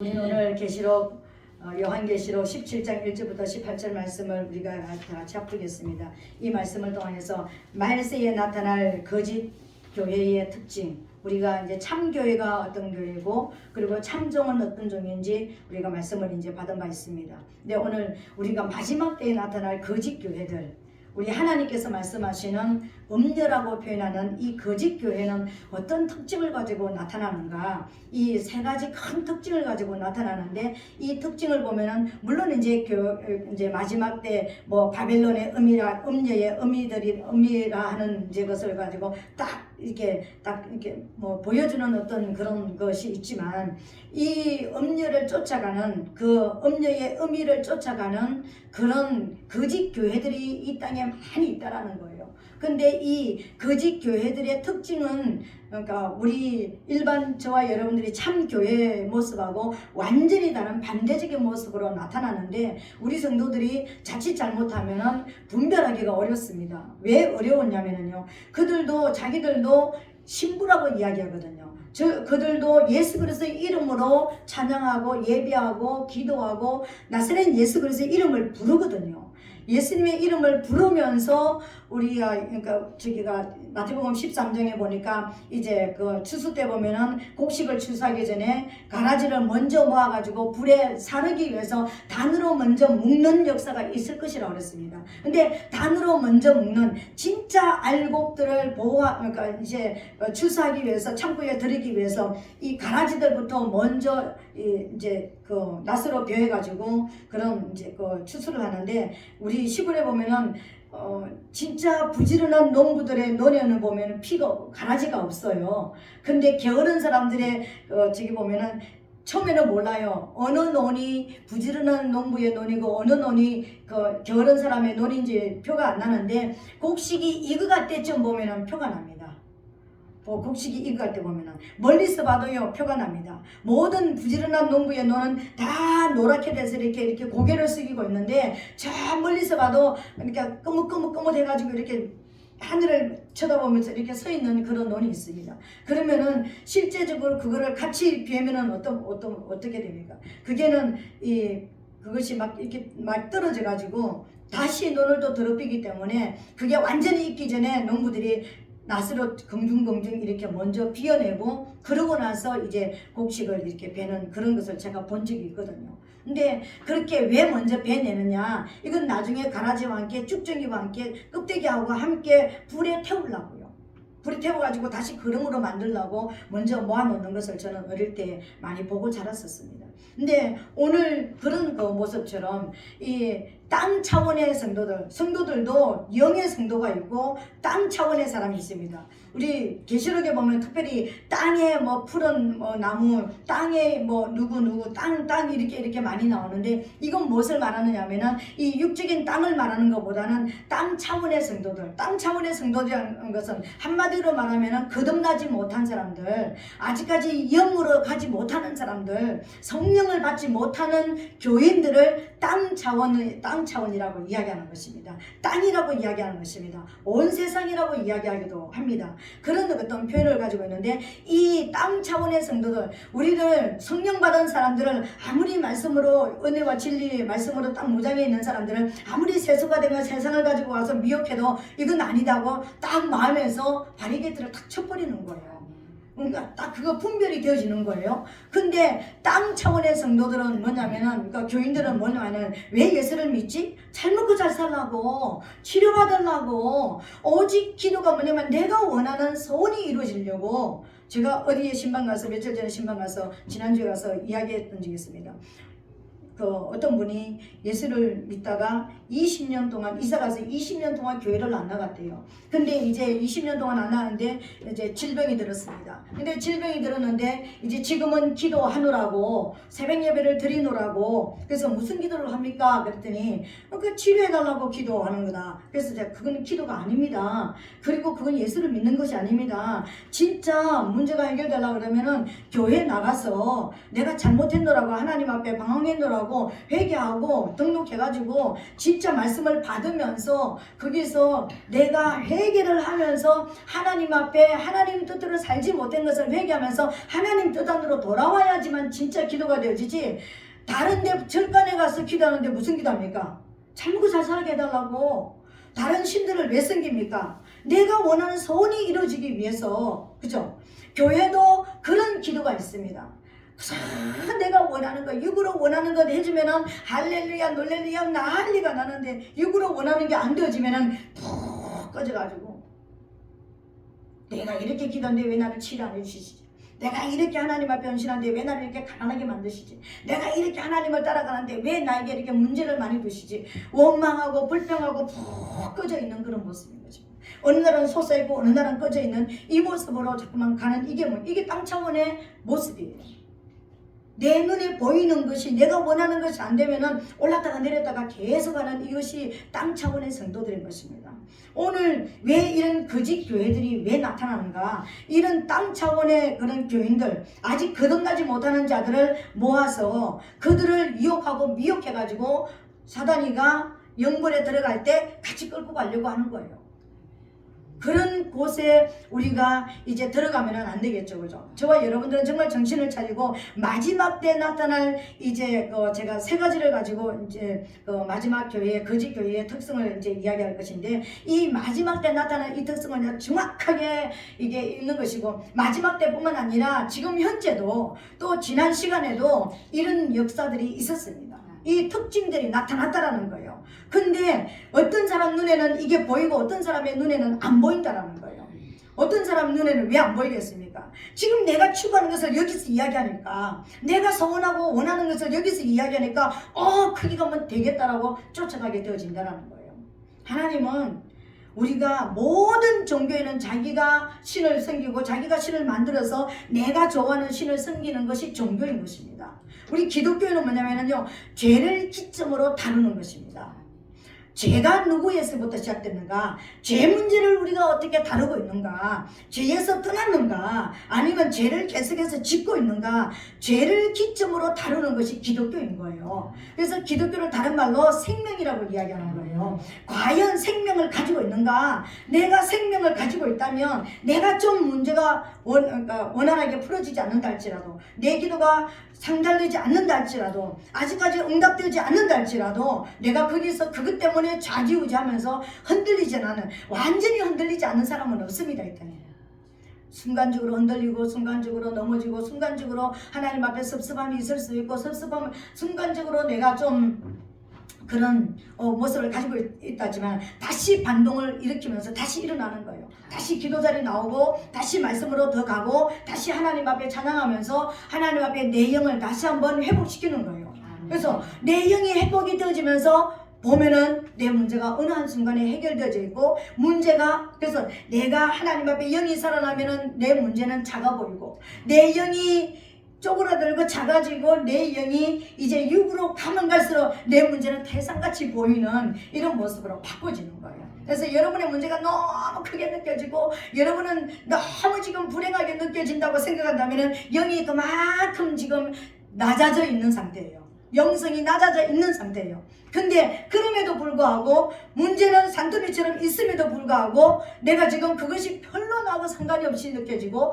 우리는 오늘 계시록 요한계시록 17장 1절부터 18절 말씀을 우리가 같이 합독했습니다. 이 말씀을 통해서 말세에 나타날 거짓 교회의 특징, 우리가 이제 참 교회가 어떤 교회고 그리고 참종은 어떤 종인지 우리가 말씀을 이제 받은 바 있습니다. 근데 오늘 우리가 마지막 때에 나타날 거짓 교회들, 우리 하나님께서 말씀하시는 음녀라고 표현하는 이 거짓 교회는 어떤 특징을 가지고 나타나는가? 이 세 가지 큰 특징을 가지고 나타나는데, 이 특징을 보면은 물론 이제 마지막 때 뭐 바벨론의 음녀의 음이라 하는 이제 것을 가지고 딱 이렇게 뭐 보여주는 어떤 그런 것이 있지만, 이 음녀를 쫓아가는 그 음녀의 음이를 쫓아가는 그런 거짓 교회들이 이 땅에 많이 있다라는 거예요. 근데 이 거짓 교회들의 특징은, 그러니까 우리 일반 저와 여러분들이 참 교회의 모습하고 완전히 다른 반대적인 모습으로 나타나는데, 우리 성도들이 자칫 잘못하면 분별하기가 어렵습니다. 왜 어려웠냐면요, 그들도 자기들도 신부라고 이야기하거든요. 그들도 예수 그리스도의 이름으로 찬양하고 예배하고 기도하고 나사렛 예수 그리스도의 이름을 부르거든요. 예수님의 이름을 부르면서 우리가, 그러니까 저기가 마태복음 13장에 보니까 이제 그 추수 때 보면은 곡식을 추수하기 전에 가라지를 먼저 모아가지고 불에 사르기 위해서 단으로 먼저 묶는 역사가 있을 것이라고 그랬습니다. 근데 단으로 먼저 묶는 진짜 알곡들을 그러니까 이제 추수하기 위해서 창고에 들이기 위해서 이 가라지들부터 먼저 이제 그 낫으로 베어가지고 그런 이제 그 추수를 하는데, 우리 시골에 보면은 진짜 부지런한 농부들의 논에는 보면은 가라지가 없어요. 근데 게으른 사람들의 저기 보면은 처음에는 몰라요. 어느 논이 부지런한 농부의 논이고 어느 논이 그 게으른 사람의 논인지 표가 안 나는데, 곡식이 익어갈 때쯤 보면은 표가 납니다. 곡식이 익어갈 때 보면은 멀리서 봐도요 표가 납니다. 모든 부지런한 농부의 논은 다 노랗게 돼서 이렇게 고개를 숙이고 있는데, 저 멀리서 봐도 그러니까 끄뭇끄뭇 해가지고 이렇게 하늘을 쳐다보면서 이렇게 서 있는 그런 논이 있습니다. 그러면은 실제적으로 그거를 같이 비우면은 어떻게 됩니까? 그것이 막 이렇게 막 떨어져 가지고 다시 논을 또 더럽히기 때문에, 그게 완전히 익기 전에 농부들이 낫으로 긍중긍중 이렇게 먼저 비워내고, 그러고 나서 이제 곡식을 이렇게 베는 그런 것을 제가 본 적이 있거든요. 근데 그렇게 왜 먼저 베내느냐? 이건 나중에 가라지와 함께 쭉정이와 함께 껍데기하고 함께 불에 태우려고요. 불에 태워가지고 다시 그릇으로 만들려고 먼저 모아놓는 것을 저는 어릴 때 많이 보고 자랐었습니다. 근데 오늘 그런 그 모습처럼 이 땅 차원의 성도들도 영의 성도가 있고 땅 차원의 사람이 있습니다. 우리 계시록에 보면 특별히 땅에 뭐 푸른 뭐 나무, 땅에 뭐 누구 땅 이렇게 많이 나오는데, 이건 무엇을 말하느냐 하면은 이 육적인 땅을 말하는 것보다는 땅 차원의 성도들, 땅 차원의 성도라는 것은 한마디로 말하면은 거듭나지 못한 사람들, 아직까지 영으로 가지 못하는 사람들, 성령을 받지 못하는 교인들을 땅 차원이라고 이야기하는 것입니다. 땅이라고 이야기하는 것입니다. 온 세상이라고 이야기하기도 합니다. 그런 어떤 표현을 가지고 있는데, 이 땅 차원의 성도들, 우리를 성령 받은 사람들을 아무리 말씀으로, 은혜와 진리 말씀으로 딱 무장해 있는 사람들은 아무리 세수가 되면 세상을 가지고 와서 미혹해도 이건 아니다고 딱 마음에서 바리게이트를 탁 쳐버리는 거예요. 그러니까 딱 그거 분별이 되어지는 거예요. 근데 땅 차원의 성도들은 뭐냐면은, 그러니까 교인들은 뭐냐면은, 왜 예수를 믿지? 잘 먹고 잘 살라고, 치료받으려고, 오직 기도가 뭐냐면 내가 원하는 소원이 이루어지려고. 제가 어디에 신방 가서, 며칠 전에 신방 가서, 지난주에 가서 이야기했던 적이 있습니다. 어떤 분이 예수를 믿다가 20년 동안 이사가서 20년 동안 교회를 안 나갔대요. 근데 이제 20년 동안 안 나갔는데 이제 질병이 들었습니다. 근데 질병이 들었는데 이제 지금은 기도하느라고, 새벽 예배를 드리느라고, 그래서 무슨 기도를 합니까? 그랬더니 그 치료해달라고 기도하는 거다. 그래서 제가 그건 기도가 아닙니다. 그리고 그건 예수를 믿는 것이 아닙니다. 진짜 문제가 해결되려고 그러면은 교회 나가서 내가 잘못했노라고, 하나님 앞에 방황했노라고 회개하고 등록해가지고 진짜 말씀을 받으면서 거기서 내가 회개를 하면서 하나님 앞에 하나님 뜻대로 살지 못한 것을 회개하면서 하나님 뜻 안으로 돌아와야지만 진짜 기도가 되어지지. 다른 데 절간에 가서 기도하는데 무슨 기도합니까? 잘 먹고 잘 살게 해달라고. 다른 신들을 왜 섬깁니까? 내가 원하는 소원이 이루어지기 위해서. 그죠? 교회도 그런 기도가 있습니다. 내가 원하는 거, 육으로 원하는 것 해주면은 할렐루야 놀렐루야 난리가 나는데 육으로 원하는 게 안 되어지면은 푹 꺼져가지고 내가 이렇게 기도하는데 왜 나를 치료 안 해주시지? 내가 이렇게 하나님 앞에 헌신하는데 왜 나를 이렇게 가난하게 만드시지? 내가 이렇게 하나님을 따라가는데 왜 나에게 이렇게 문제를 많이 두시지? 원망하고 불평하고 푹 꺼져 있는 그런 모습인 거죠. 어느 날은 솟아있고 어느 날은 꺼져 있는 이 모습으로 자꾸만 가는 이게 땅 차원의 모습이에요. 내 눈에 보이는 것이 내가 원하는 것이 안 되면은 올랐다가 내렸다가 계속 하는 이것이 땅 차원의 성도들인 것입니다. 오늘 왜 이런 거짓 교회들이 왜 나타나는가? 이런 땅 차원의 그런 교인들, 아직 거듭나지 못하는 자들을 모아서 그들을 유혹하고 미혹해가지고 사단이가 영벌에 들어갈 때 같이 끌고 가려고 하는 거예요. 그런 곳에 우리가 이제 들어가면 안 되겠죠, 그죠? 저와 여러분들은 정말 정신을 차리고 마지막 때 나타날 이제 제가 세 가지를 가지고 이제 마지막 교회의 거짓 교회의 특성을 이제 이야기할 것인데, 이 마지막 때 나타날 이 특성은 정확하게 이게 있는 것이고, 마지막 때뿐만 아니라 지금 현재도 또 지난 시간에도 이런 역사들이 있었습니다. 이 특징들이 나타났다라는 거예요. 근데 어떤 사람 눈에는 이게 보이고 어떤 사람의 눈에는 안 보인다라는 거예요. 어떤 사람 눈에는 왜 안 보이겠습니까? 지금 내가 추구하는 것을 여기서 이야기하니까, 내가 소원하고 원하는 것을 여기서 이야기하니까 크기가 뭐 되겠다라고 쫓아가게 되어진다라는 거예요. 하나님은 우리가 모든 종교에는 자기가 신을 섬기고 자기가 신을 만들어서 내가 좋아하는 신을 섬기는 것이 종교인 것입니다. 우리 기독교는 뭐냐면요, 죄를 기점으로 다루는 것입니다. 죄가 누구에서부터 시작됐는가? 죄 문제를 우리가 어떻게 다루고 있는가? 죄에서 떠났는가? 아니면 죄를 계속해서 짓고 있는가? 죄를 기점으로 다루는 것이 기독교인 거예요. 그래서 기독교를 다른 말로 생명이라고 이야기하는 거예요. 과연 생명을 가지고 있는가? 내가 생명을 가지고 있다면 내가 좀 문제가 원활하게 풀어지지 않는다 할지라도, 내 기도가 상달되지 않는다 할지라도, 아직까지 응답되지 않는다 할지라도 내가 거기서 그것 때문에 좌지우지하면서 흔들리지 않는, 완전히 흔들리지 않는 사람은 없습니다. 일단 순간적으로 흔들리고 순간적으로 넘어지고 순간적으로 하나님 앞에 섭섭함이 있을 수 있고, 섭섭함을 순간적으로 내가 좀 그런 모습을 가지고 있다지만 다시 반동을 일으키면서 다시 일어나는 거예요. 다시 기도 자리에 나오고 다시 말씀으로 더 가고 다시 하나님 앞에 찬양하면서 하나님 앞에 내 영을 다시 한번 회복시키는 거예요. 그래서 내 영이 회복이 되어지면서 보면은 내 문제가 어느 한순간에 해결되어져 있고, 문제가, 그래서 내가 하나님 앞에 영이 살아나면은 내 문제는 작아 보이고, 내 영이 쪼그라들고 작아지고 내 영이 이제 육으로 가면 갈수록 내 문제는 태산같이 보이는 이런 모습으로 바꿔지는 거예요. 그래서 여러분의 문제가 너무 크게 느껴지고 여러분은 너무 지금 불행하게 느껴진다고 생각한다면 영이 그만큼 지금 낮아져 있는 상태예요. 영성이 낮아져 있는 상태예요. 근데 그럼에도 불구하고 문제는 산더미처럼 있음에도 불구하고 내가 지금 그것이 별로 나하고 상관이 없이 느껴지고,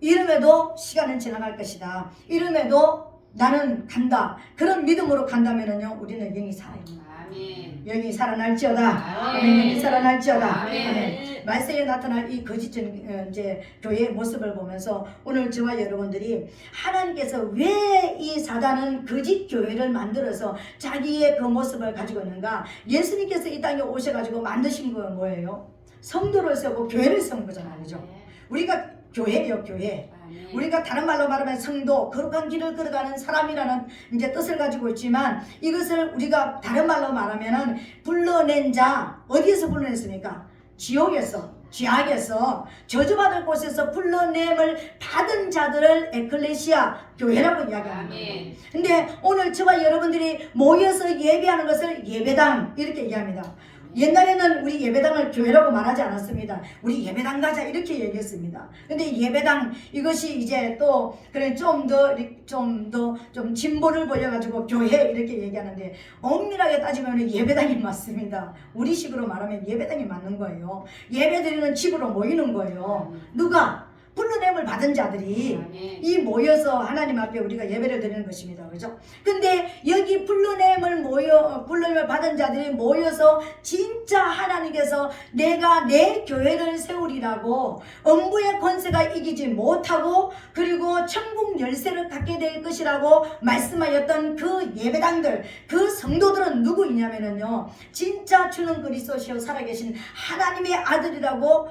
이름에도 시간은 지나갈 것이다, 이름에도 나는 간다, 그런 믿음으로 간다면은요, 우리는 영이 살아있다. 아멘. 영이 살아날지어다. 아멘. 영이 살아날지어다. 아멘. 아멘. 말세에 나타날 이 거짓 이제 교회의 모습을 보면서 오늘 저와 여러분들이 하나님께서 왜 이 사단은 거짓 교회를 만들어서 자기의 그 모습을 가지고 있는가? 예수님께서 이 땅에 오셔가지고 만드신 건 뭐예요? 성도를 세우고 교회를 세운 거잖아요, 그죠? 우리가 교회예요, 교회. 우리가 다른 말로 말하면 성도, 거룩한 길을 걸어가는 사람이라는 이제 뜻을 가지고 있지만, 이것을 우리가 다른 말로 말하면은 불러낸 자, 어디에서 불러냈습니까? 지옥에서, 죄악에서, 저주받을 곳에서 불러냄을 받은 자들을 에클레시아, 교회라고 이야기합니다. 근데 오늘 저와 여러분들이 모여서 예배하는 것을 예배당, 이렇게 얘기합니다. 옛날에는 우리 예배당을 교회라고 말하지 않았습니다. 우리 예배당 가자 이렇게 얘기했습니다. 근데 예배당 이것이 이제 또 그래 좀 더 진보를 보여가지고 교회 이렇게 얘기하는데 엄밀하게 따지면 예배당이 맞습니다. 우리식으로 말하면 예배당이 맞는 거예요. 예배드리는 집으로 모이는 거예요. 누가? 불러냄을 받은 자들이 이 모여서 하나님 앞에 우리가 예배를 드리는 것입니다. 그죠? 근데 여기 불러냄을 받은 자들이 모여서 진짜 하나님께서 내가 내 교회를 세우리라고 음부의 권세가 이기지 못하고 그리고 천국 열쇠를 갖게 될 것이라고 말씀하였던 그 예배당들, 그 성도들은 누구이냐면요, 진짜 주는 그리스도시요 살아계신 하나님의 아들이라고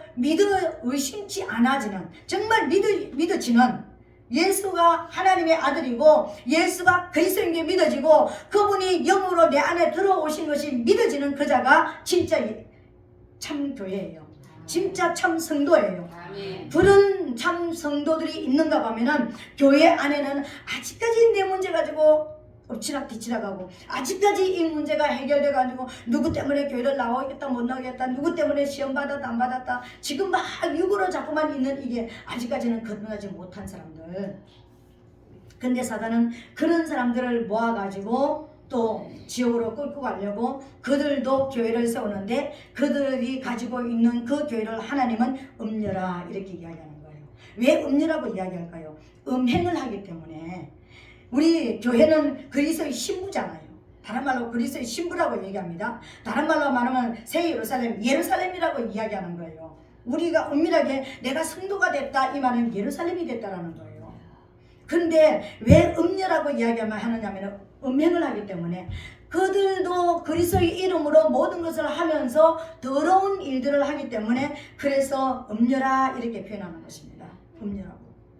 의심치 않아지는, 정말 믿어지는, 예수가 하나님의 아들이고 예수가 그리스도인 게 믿어지고 그분이 영으로 내 안에 들어오신 것이 믿어지는 그 자가 진짜 참 교회예요. 진짜 참 성도예요. 그런 참 성도들이 있는가 하면은 교회 안에는 아직까지 내 문제 가지고 엎치락뒤치락하고 아직까지 이 문제가 해결돼 가지고 누구 때문에 교회를 나오겠다 못 나오겠다, 누구 때문에 시험 받았다 안 받았다, 지금 막 육으로 자꾸만 있는 이게 아직까지는 거듭나지 못한 사람들. 근데 사단은 그런 사람들을 모아가지고 또 지옥으로 끌고 가려고 그들도 교회를 세우는데 그들이 가지고 있는 그 교회를 하나님은 음녀라 이렇게 이야기하는 거예요. 왜 음녀라고 이야기할까요? 음행을 하기 때문에. 우리 교회는 그리스도의 신부잖아요. 다른 말로 그리스도의 신부라고 얘기합니다. 다른 말로 말하면 새 예루살렘이라고 이야기하는 거예요. 우리가 은밀하게 내가 성도가 됐다 이 말은 예루살렘이 됐다라는 거예요. 그런데 왜 음녀라고 하느냐면 음행을 하기 때문에 그들도 그리스도의 이름으로 모든 것을 하면서 더러운 일들을 하기 때문에 그래서 음녀라 이렇게 표현하는 것입니다. 음녀라고.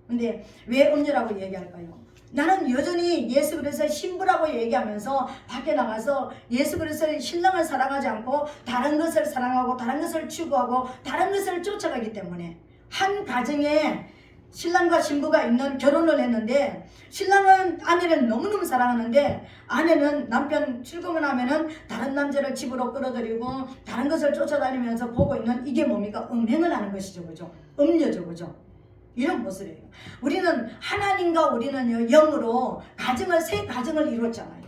근데 왜 음녀라고 얘기할까요? 나는 여전히 예수 그리스도의 신부라고 얘기하면서 밖에 나가서 예수 그리스도의 신랑을 사랑하지 않고 다른 것을 사랑하고 다른 것을 추구하고 다른 것을 쫓아가기 때문에 한 가정에 신랑과 신부가 있는 결혼을 했는데 신랑은 아내를 너무너무 사랑하는데 아내는 남편 출근하면은 다른 남자를 집으로 끌어들이고 다른 것을 쫓아다니면서 보고 있는 이게 뭡니까? 음행을 하는 것이죠. 그죠? 음녀죠. 그죠? 이런 모습이에요. 우리는 하나님과 우리는요 영으로 새 가정을 이루었잖아요.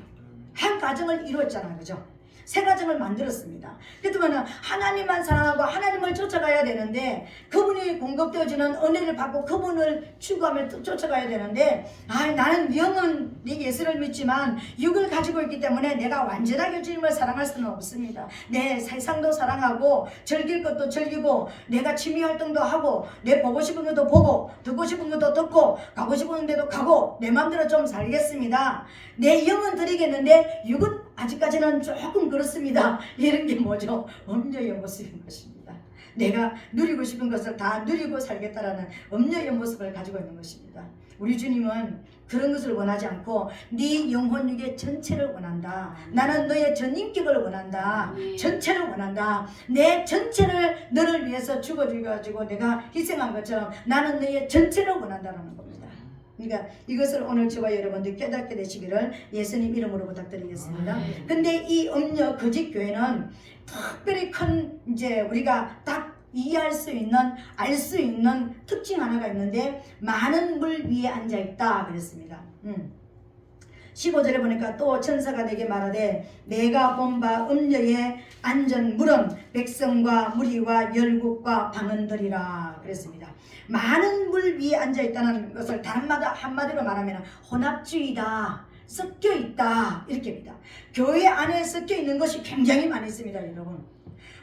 한 가정을 이루었잖아요. 그죠? 새 가정을 만들었습니다. 그렇다면 하나님만 사랑하고 하나님을 쫓아가야 되는데 그분이 공급되어지는 은혜를 받고 그분을 추구하며 쫓아가야 되는데 나는 영은 네 예수를 믿지만 육을 가지고 있기 때문에 내가 완전하게 주님을 사랑할 수는 없습니다. 내 세상도 사랑하고 즐길 것도 즐기고 내가 취미 활동도 하고 내 보고 싶은 것도 보고 듣고 싶은 것도 듣고 가고 싶은 데도 가고 내 마음대로 좀 살겠습니다. 내 영은 드리겠는데 육은 아직까지는 조금 그렇습니다. 이런 게 뭐죠? 음녀의 모습인 것입니다. 내가 누리고 싶은 것을 다 누리고 살겠다라는 음녀의 모습을 가지고 있는 것입니다. 우리 주님은 그런 것을 원하지 않고 네 영혼 육의 전체를 원한다. 나는 너의 전 인격을 원한다. 전체를 원한다. 내 전체를 너를 위해서 죽어주가지고 내가 희생한 것처럼 나는 너의 전체를 원한다는 겁니다. 그러니까 이것을 오늘 저와 여러분들 깨닫게 되시기를 예수님 이름으로 부탁드리겠습니다. 근데 이 음녀 거짓 교회는 특별히 큰 이제 우리가 딱 이해할 수 있는 알 수 있는 특징 하나가 있는데 많은 물 위에 앉아 있다 그랬습니다. 15절에 보니까 또 천사가 내게 말하되 내가 본 바 음녀의 앉은 물은 백성과 무리와 열국과 방언들이라 그랬습니다. 많은 물 위에 앉아 있다는 것을 한마디로 말하면 혼합주의다, 섞여 있다 이렇게 합니다. 교회 안에 섞여 있는 것이 굉장히 많이 있습니다. 여러분,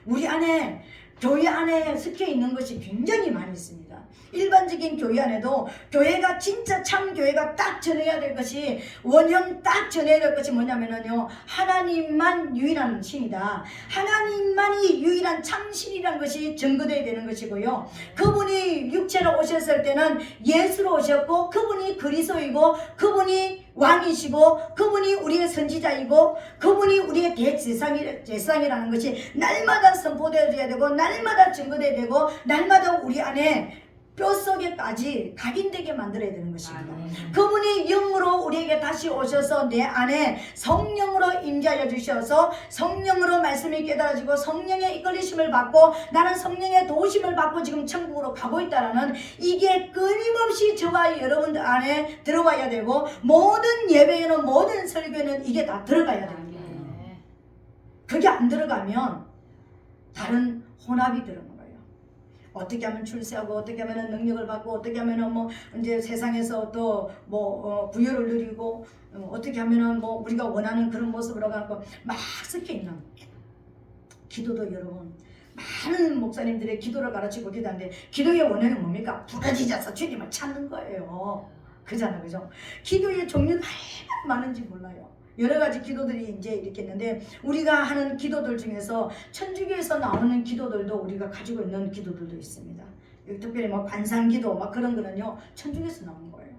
우리 안에 교회 안에 섞여 있는 것이 굉장히 많이 있습니다. 일반적인 교회 안에도 교회가 진짜 참 교회가 딱 전해야 될 것이 원형 딱 전해야 될 것이 뭐냐면요, 하나님만 유일한 신이다. 하나님만이 유일한 참 신이라는 것이 증거되어야 되는 것이고요. 그분이 육체로 오셨을 때는 예수로 오셨고 그분이 그리스도이고 그분이 왕이시고 그분이 우리의 선지자이고 그분이 우리의 대제사장이라는 것이 날마다 선포되어야 되고 날마다 증거되어야 되고 날마다 우리 안에 뼛속에까지 각인되게 만들어야 되는 것입니다. 아멘. 그분이 영으로 우리에게 다시 오셔서 내 안에 성령으로 임재하여 주셔서 성령으로 말씀이 깨달아지고 성령의 이끌리심을 받고 나는 성령의 도우심을 받고 지금 천국으로 가고 있다라는 이게 끊임없이 저와 여러분들 안에 들어가야 되고 모든 예배에는 모든 설교에는 이게 다 들어가야 됩니다. 아멘. 그게 안 들어가면 다른 혼합이 들어가는 거예요. 어떻게 하면 출세하고 어떻게 하면 능력을 받고 어떻게 하면 뭐 이제 세상에서 또 뭐 부여를 누리고 어떻게 하면 뭐 우리가 원하는 그런 모습으로 가고 막 섞여 있는 기도도 여러분 많은 목사님들의 기도를 가르치고 기도하는데 기도의 원인은 뭡니까? 부러지셔서 주님을 찾는 거예요. 그잖아, 그죠? 기도의 종류는 얼마나 많은지 몰라요. 여러 가지 기도들이 이제 이렇게 있는데 우리가 하는 기도들 중에서 천주교에서 나오는 기도들도 우리가 가지고 있는 기도들도 있습니다. 특별히 뭐 관상기도 막 그런 거는요 천주교에서 나온 거예요.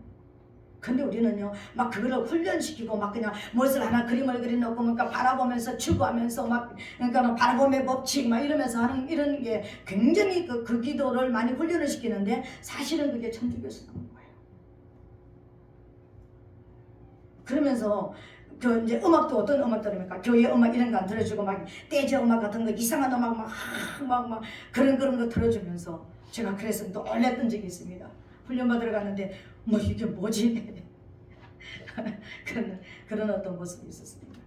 근데 우리는요 막 그거를 훈련시키고 막 그냥 무엇을 하나 그림을 그려놓고 그러니까 바라보면서 추구하면서 막 그러니까 바라봄의 법칙 막 이러면서 하는 이런 게 굉장히 그 기도를 많이 훈련을 시키는데 사실은 그게 천주교에서 나온 거예요. 그러면서 그 이제 음악도 어떤 음악 들으니까 교회 음악 이런 거 안 들어주고 막 떼저 음악 같은 거 이상한 음악 막 그런 거 들어주면서 제가 그래서 놀랬던 적이 있습니다. 훈련 받으러 가는데 뭐 이게 뭐지? 그런 어떤 모습이 있었습니다.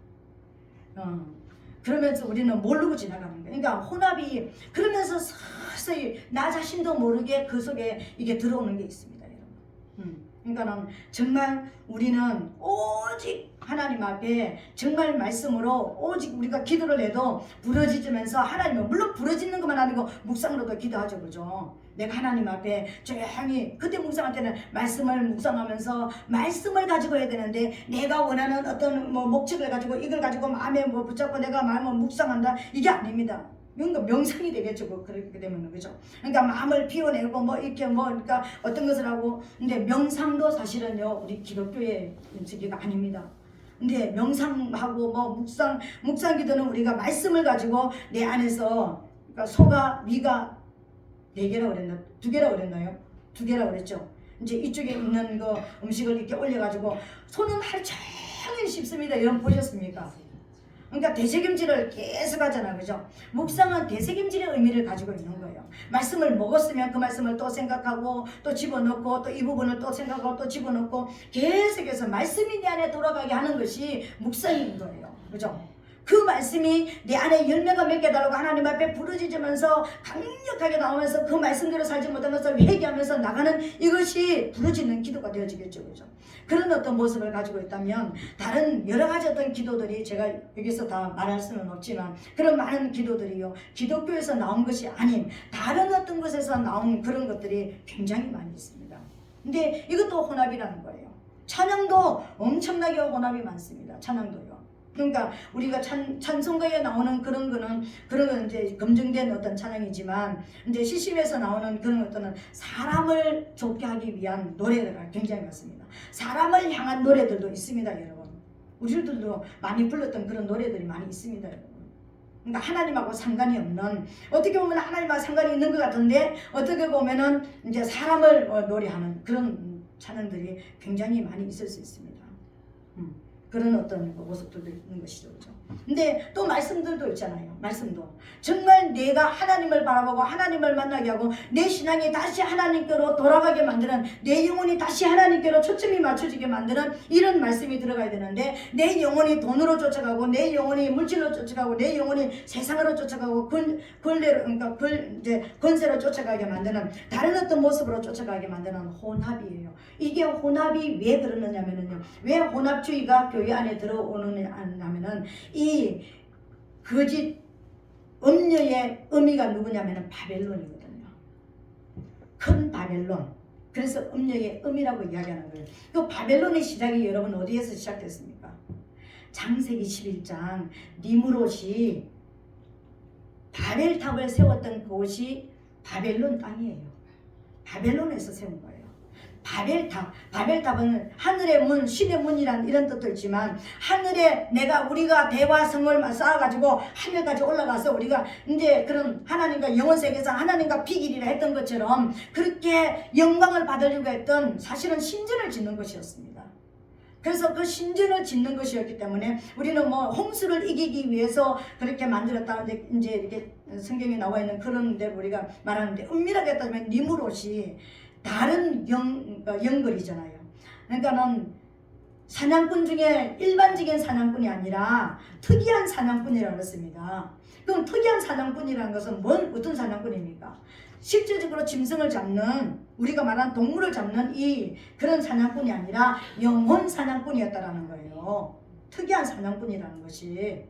그러면서 우리는 모르고 지나가는 거예요. 그러니까 혼합이 그러면서 서서히 나 자신도 모르게 그 속에 이게 들어오는 게 있습니다, 여러분. 그러니까는 정말 우리는 오직 하나님 앞에 정말 말씀으로 오직 우리가 기도를 해도 부러지면서 하나님은 물론 부러지는 것만 아니고 묵상으로도 기도하죠, 그죠? 내가 하나님 앞에 조용히 그때 묵상할 때는 말씀을 묵상하면서 말씀을 가지고 해야 되는데 내가 원하는 어떤 뭐 목적을 가지고 이걸 가지고 마음에 뭐 붙잡고 내가 마음을 묵상한다 이게 아닙니다. 뭔가 명상이 되겠죠. 그렇게 되면 그죠. 그러니까 마음을 비워내고 뭐 이렇게 뭐 그러니까 어떤 것을 하고 근데 명상도 사실은요 우리 기독교의 저기가 아닙니다. 근데 명상하고 뭐 묵상 기도는 우리가 말씀을 가지고 내 안에서 그러니까 소가 위가 4개라고 그랬나 2개라고 그랬나요? 2개라고 그랬죠. 이제 이쪽에 있는 그 음식을 이렇게 올려가지고 손은 하루 종일 씹습니다. 여러분 보셨습니까? 그러니까 되새김질을 계속 하잖아, 그죠? 묵상은 되새김질의 의미를 가지고 있는 거예요. 말씀을 먹었으면 그 말씀을 또 생각하고 또 집어넣고 또 이 부분을 또 생각하고 또 집어넣고 계속해서 말씀이 내 안에 돌아가게 하는 것이 묵상인 거예요, 그죠? 그 말씀이 내 안에 열매가 맺게 달라고 하나님 앞에 부르짖으면서 강력하게 나오면서 그 말씀대로 살지 못한 것을 회개하면서 나가는 이것이 부르짖는 기도가 되어지겠죠, 그죠? 그런 어떤 모습을 가지고 있다면 다른 여러 가지 어떤 기도들이 제가 여기서 다 말할 수는 없지만 그런 많은 기도들이요 기독교에서 나온 것이 아닌 다른 어떤 곳에서 나온 그런 것들이 굉장히 많이 있습니다. 근데 이것도 혼합이라는 거예요. 찬양도 엄청나게 혼합이 많습니다. 찬양도요. 그러니까 우리가 찬송가에 나오는 그런 거는 이제 검증된 어떤 찬양이지만 이제 시심에서 나오는 그런 어떤 사람을 좋게 하기 위한 노래가 굉장히 많습니다. 사람을 향한 노래들도 있습니다, 여러분. 우리들도 많이 불렀던 그런 노래들이 많이 있습니다, 여러분. 그러니까 하나님하고 상관이 없는 어떻게 보면 하나님하고 상관이 있는 것 같은데 어떻게 보면은 이제 사람을 노래하는 그런 찬양들이 굉장히 많이 있을 수 있습니다. 그런 어떤 모습들도 있는 것이죠, 그죠? 근데 또 말씀들도 있잖아요. 말씀도 정말 내가 하나님을 바라보고 하나님을 만나게 하고 내 신앙이 다시 하나님께로 돌아가게 만드는 내 영혼이 다시 하나님께로 초점이 맞춰지게 만드는 이런 말씀이 들어가야 되는데 내 영혼이 돈으로 쫓아가고 내 영혼이 물질로 쫓아가고 내 영혼이 세상으로 쫓아가고 권례로 그러니까 이제 권세로 쫓아가게 만드는 다른 어떤 모습으로 쫓아가게 만드는 혼합이에요. 이게 혼합이 왜 그러느냐면요. 왜 혼합주의가 교회 안에 들어오느냐면은 이 거짓 음녀의 의미가 누구냐면은 바벨론이거든요. 큰 바벨론. 그래서 음녀의 의미라고 이야기하는 거예요. 그 바벨론의 시작이 여러분 어디에서 시작됐습니까? 창세기 11장 니므롯이 바벨탑을 세웠던 곳이 바벨론 땅이에요. 바벨론에서 세운 거예요. 바벨탑은 하늘의 문, 신의 문이란 이런 뜻도 있지만 하늘에 우리가 대화성을 쌓아가지고 하늘까지 올라가서 우리가 이제 그런 하나님과 영원 세계에서 하나님과 비길이라 했던 것처럼 그렇게 영광을 받으려고 했던 사실은 신전을 짓는 것이었습니다. 그래서 그 신전을 짓는 것이었기 때문에 우리는 뭐 홍수를 이기기 위해서 그렇게 만들었다 이제 이렇게 성경에 나와 있는 그런 대로 우리가 말하는데 엄밀하게 따지면 니무롯이 다른 영걸이잖아요. 그러니까는 사냥꾼 중에 일반적인 사냥꾼이 아니라 특이한 사냥꾼이라고 했습니다. 그럼 특이한 사냥꾼이라는 것은 어떤 사냥꾼입니까? 실제적으로 짐승을 잡는, 우리가 말하는 동물을 잡는 그런 사냥꾼이 아니라 영혼 사냥꾼이었다라는 거예요. 특이한 사냥꾼이라는 것이.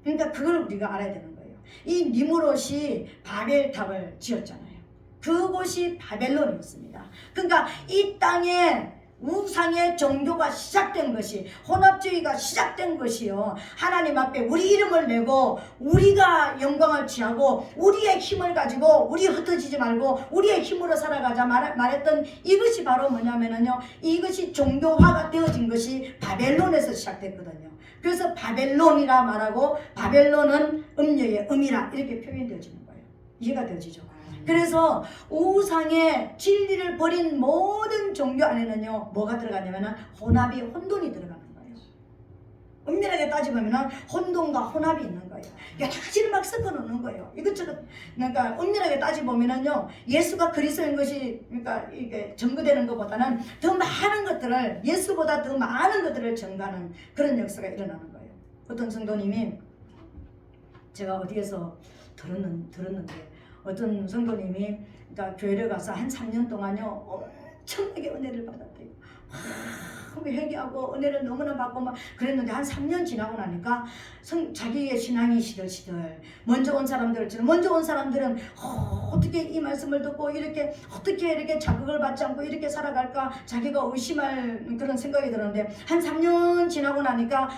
그러니까 그걸 우리가 알아야 되는 거예요. 이 니무롯이 바벨탑을 지었잖아요. 그곳이 바벨론이었습니다. 그러니까 이 땅에 우상의 종교가 시작된 것이, 혼합주의가 시작된 것이요, 하나님 앞에 우리 이름을 내고 우리가 영광을 취하고 우리의 힘을 가지고 우리 흩어지지 말고 우리의 힘으로 살아가자 말했던 이것이 바로 뭐냐면요, 이것이 종교화가 되어진 것이 바벨론에서 시작됐거든요. 그래서 바벨론이라 말하고 바벨론은 음녀의 음이라 이렇게 표현되어지는 거예요. 이해가 되어지죠. 그래서 우상의 진리를 버린 모든 종교 안에는요, 뭐가 들어가냐면 혼합이, 혼돈이 들어가는 거예요. 엄밀하게 따지면 혼돈과 혼합이 있는 거예요. 여러 가지를 막 섞어 놓는 거예요. 이것저것. 그러니까 엄밀하게 따지보면요, 예수가 그리스도인 것이, 그러니까 이게 증거되는 것보다는 더 많은 것들을, 예수보다 더 많은 것들을 증가하는 그런 역사가 일어나는 거예요. 어떤 성도님이, 제가 어디에서 들었는데, 어떤 성도님이 그러니까 교회를 가서 한 3년 동안요 엄청나게 은혜를 받았대요. 회개하고 은혜를 너무나 받고 막 그랬는데 한 3년 지나고 나니까 자기의 신앙이 시들시들 먼저 온 사람들은 어떻게 이 말씀을 듣고 어떻게 이렇게 자극을 받지 않고 이렇게 살아갈까 자기가 의심할 그런 생각이 들었는데, 한 3년 지나고 나니까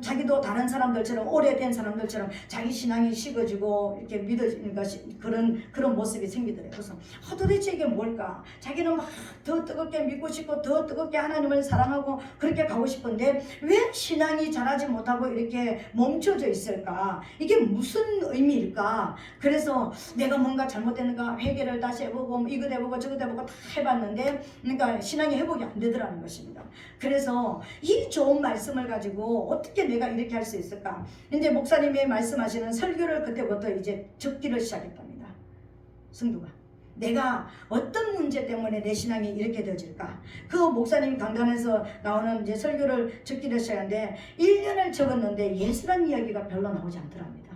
자기도 다른 사람들처럼, 오래된 사람들처럼 자기 신앙이 식어지고 이렇게 믿어지는 것이 그런 모습이 생기더래요. 그래서 도대체 이게 뭘까? 자기는 막 더 뜨겁게 믿고 싶고 더 뜨겁게 하나님을 사랑하고 그렇게 가고 싶은데 왜 신앙이 자라지 못하고 이렇게 멈춰져 있을까? 이게 무슨 의미일까? 그래서 내가 뭔가 잘못됐는가 회개를 다시 해보고 이거 해보고 저거 해보고 다 해봤는데, 그러니까 신앙이 회복이 안 되더라는 것입니다. 그래서 이 좋은 말씀을 가지고 어떻게 내가 이렇게 할 수 있을까? 이제 목사님이 말씀하시는 설교를 그때부터 이제 적기를 시작했답니다. 성도가 내가 어떤 문제 때문에 내 신앙이 이렇게 되어질까? 그 목사님 강단에서 나오는 이제 설교를 적기를 시작하는데 1년을 적었는데 예수란 이야기가 별로 나오지 않더랍니다.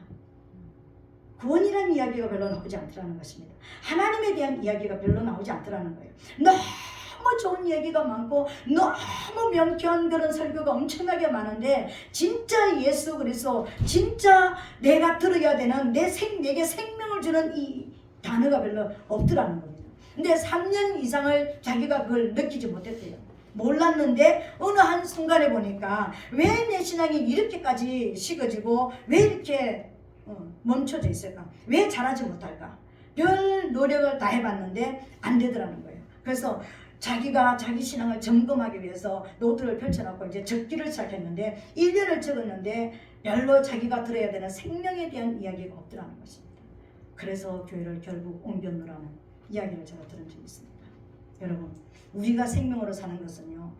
구원이란 이야기가 별로 나오지 않더라는 것입니다. 하나님에 대한 이야기가 별로 나오지 않더라는 거예요. 너무 좋은 얘기가 많고 너무 명쾌한 그런 설교가 엄청나게 많은데 진짜 예수 그리스도, 진짜 내가 들어야 되는 내게 생명을 주는 이 단어가 별로 없더라는 겁니다. 근데 3년 이상을 자기가 그걸 느끼지 못했대요. 몰랐는데 어느 한 순간에 보니까 왜 내 신앙이 이렇게까지 식어지고 왜 이렇게 멈춰져 있을까? 왜 자라지 못할까? 별 노력을 다 해봤는데 안 되더라는 거예요. 그래서 자기가 자기 신앙을 점검하기 위해서 노트를 펼쳐놓고 이제 적기를 시작했는데 1년을 적었는데 별로 자기가 들어야 되는 생명에 대한 이야기가 없더라는 것입니다. 그래서 교회를 결국 옮겨놓으라는 이야기를 제가 들은 적이 있습니다. 여러분, 우리가 생명으로 사는 것은요,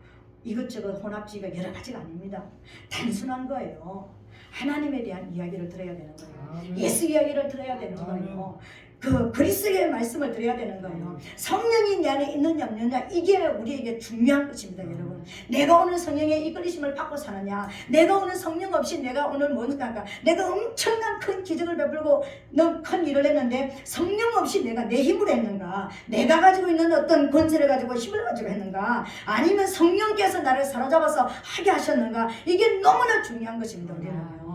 이것저것 혼합주의가 여러 가지가 아닙니다. 단순한 거예요. 하나님에 대한 이야기를 들어야 되는 거예요. 예수 이야기를 들어야 되는 거예요. 그 그리스도의 말씀을 드려야 되는 거예요. 성령이 내 안에 있느냐 없느냐, 이게 우리에게 중요한 것입니다. 여러분, 내가 오늘 성령의 이끌리심을 받고 사느냐, 내가 오늘 성령 없이 내가 오늘 뭔가 내가 엄청난 큰 기적을 베풀고 큰 일을 했는데 성령 없이 내가 내 힘으로 했는가, 내가 가지고 있는 어떤 권세를 가지고 힘을 가지고 했는가, 아니면 성령께서 나를 사로잡아서 하게 하셨는가, 이게 너무나 중요한 것입니다. 우리는요,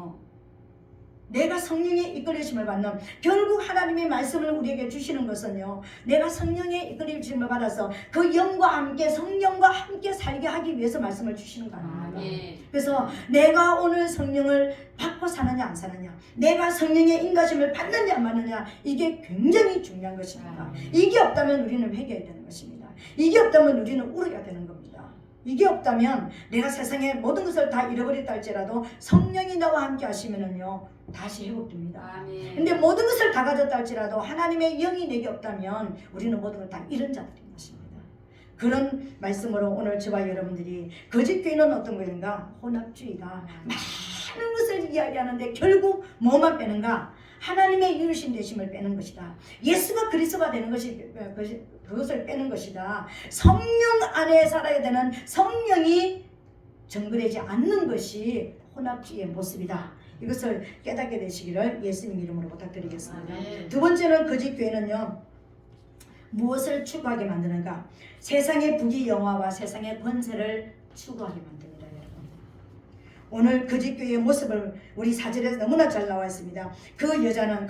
내가 성령의 이끌리심을 받는, 결국 하나님의 말씀을 우리에게 주시는 것은요, 내가 성령의 이끌리심을 받아서 그 영과 함께, 성령과 함께 살게 하기 위해서 말씀을 주시는 거 아닙니까? 그래서 내가 오늘 성령을 받고 사느냐 안 사느냐, 내가 성령의 인가심을 받느냐 안 받느냐, 이게 굉장히 중요한 것입니다. 이게 없다면 우리는 회개해야 되는 것입니다. 이게 없다면 우리는 우르게 되는 겁니다. 이게 없다면 내가 세상의 모든 것을 다 잃어버렸다 할지라도 성령이 나와 함께 하시면은요 다시 회복됩니다. 근데 모든 것을 다 가졌다 할지라도 하나님의 영이 내게 없다면 우리는 모든 걸 다 잃은 자들인 것입니다. 그런 말씀으로 오늘 저와 여러분들이 거짓 교회는 어떤 것인가? 혼합주의가 많은 것을 이야기하는데 결국 뭐만 빼는가? 하나님의 유일신 되심을 빼는 것이다. 예수가 그리스도가 되는 것이 그것을 빼는 것이다. 성령 안에 살아야 되는 성령이 정결되지 않는 것이 혼합주의의 모습이다. 이것을 깨닫게 되시기를 예수님 이름으로 부탁드리겠습니다. 두 번째는 거짓 교회는요 무엇을 추구하게 만드는가? 세상의 부귀영화와 세상의 권세를 추구하게 만듭니다. 오늘 거짓교회의 모습을 우리 사절에서 너무나 잘 나와 있습니다. 그 여자가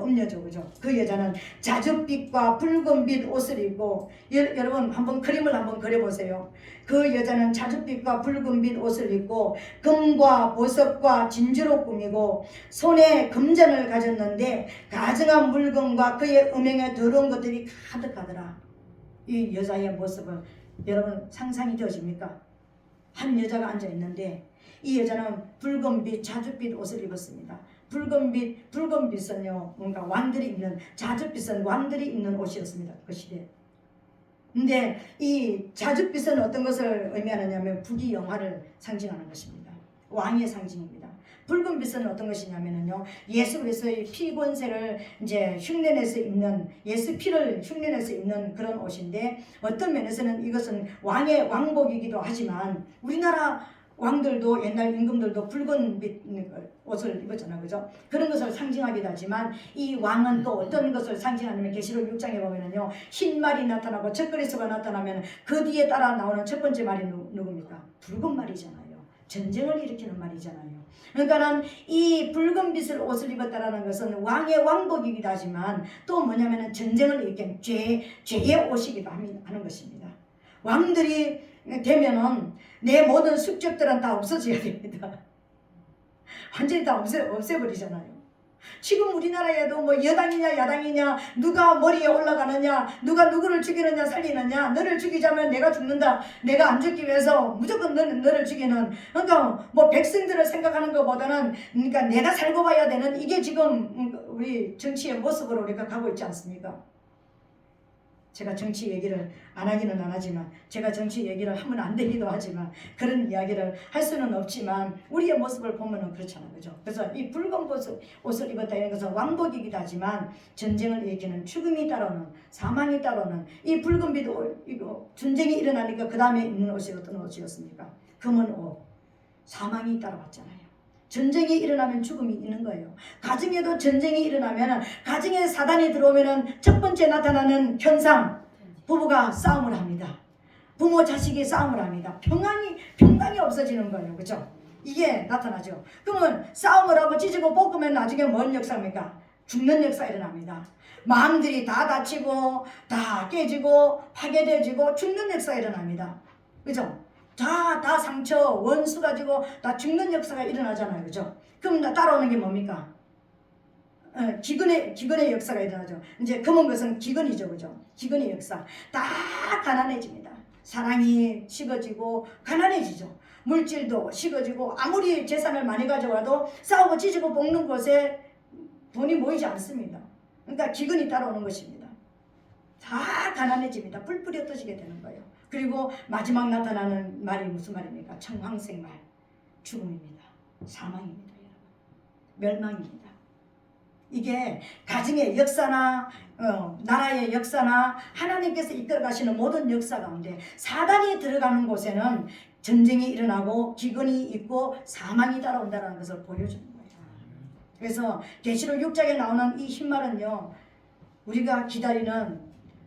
음녀죠, 그죠? 그 여자는 자줏빛과 붉은빛 옷을 입고, 여러분 한번 그림을 한번 그려보세요. 그 여자는 자줏빛과 붉은빛 옷을 입고 금과 보석과 진주로 꾸미고 손에 금잔을 가졌는데 가증한 물건과 그의 음행에 더러운 것들이 가득하더라. 이 여자의 모습을 여러분 상상이 되어집니까? 한 여자가 앉아 있는데 이 여자는 붉은빛 자줏빛 옷을 입었습니다. 붉은빛은요 뭔가 왕들이 입는, 자줏빛은 왕들이 입는 옷이었습니다. 그 시대. 근데 이 자줏빛은 어떤 것을 의미하느냐면 부귀영화를 상징하는 것입니다. 왕의 상징입니다. 붉은빛은 어떤 것이냐면요 예수 그리스도의 피 권세를 이제 흉내내서 입는, 예수 피를 흉내내서 입는 그런 옷인데 어떤 면에서는 이것은 왕의 왕복이기도 하지만 우리나라 왕들도 옛날 임금들도 붉은빛 옷을 입었잖아요, 그죠? 그런 것을 상징하기도 하지만 이 왕은 또 어떤 것을 상징하냐면 계시록 6장에 보면은요 흰 말이 나타나고 적그리스도가 나타나면 그 뒤에 따라 나오는 첫 번째 말이 누굽니까? 붉은 말이잖아요. 전쟁을 일으키는 말이잖아요. 그러니까는 이 붉은빛을 옷을 입었다라는 것은 왕의 왕복이기도 하지만 또 뭐냐면은 전쟁을 일으키는 죄의 옷이기도 하는 것입니다. 왕들이 되면은 내 모든 숙적들은 다 없어져야 됩니다. 완전히 다 없애버리잖아요. 지금 우리나라에도 뭐 여당이냐 야당이냐, 누가 머리에 올라가느냐, 누가 누구를 죽이느냐 살리느냐, 너를 죽이자면 내가 죽는다, 내가 안 죽기 위해서 무조건 너를 죽이는, 그러니까 뭐 백성들을 생각하는 것보다는 그러니까 내가 살고 봐야 되는, 이게 지금 우리 정치의 모습으로 우리가 가고 있지 않습니까? 제가 정치 얘기를 안 하기는 안 하지만, 제가 정치 얘기를 하면 안 되기도 하지만, 그런 이야기를 할 수는 없지만 우리의 모습을 보면은 그렇잖아요, 그죠? 그래서 이 붉은 옷을 입었다 이런 것은 왕복이기도 하지만 전쟁을 일으키는, 죽음이 따라오는, 사망이 따라오는 이 붉은빛 옷, 이거 전쟁이 일어나니까 그 다음에 입는 옷이 어떤 옷이었습니까? 검은 옷. 사망이 따라왔잖아요. 전쟁이 일어나면 죽음이 있는 거예요. 가정에도 전쟁이 일어나면, 가정에 사단이 들어오면 첫 번째 나타나는 현상, 부부가 싸움을 합니다. 부모 자식이 싸움을 합니다. 평강이 없어지는 거예요. 그렇죠? 이게 나타나죠. 그러면 싸움을 하고 찢고 볶으면 나중에 뭔 역사입니까? 죽는 역사 일어납니다. 마음들이 다 다치고 다 깨지고 파괴되어지고 죽는 역사 일어납니다. 그렇죠? 다 상처, 원수 가지고 다 죽는 역사가 일어나잖아요. 그죠? 그럼 따라오는 게 뭡니까? 기근의 역사가 일어나죠. 이제 검은 것은 기근이죠. 그죠? 기근의 역사. 다 가난해집니다. 사랑이 식어지고 가난해지죠. 물질도 식어지고, 아무리 재산을 많이 가져와도 싸우고 찢고 볶는 곳에 돈이 모이지 않습니다. 그러니까 기근이 따라오는 것입니다. 다 가난해집니다. 뿔뿔이 흩어지게 되는 거예요. 그리고 마지막 나타나는 말이 무슨 말입니까? 청황색말, 죽음입니다. 사망입니다. 멸망입니다. 이게 가정의 역사나 나라의 역사나 하나님께서 이끌어 가시는 모든 역사 가운데 사단이 들어가는 곳에는 전쟁이 일어나고 기근이 있고 사망이 따라온다는 것을 보여주는 거예요. 그래서 계시록 6장에 나오는 이 흰말은요, 우리가 기다리는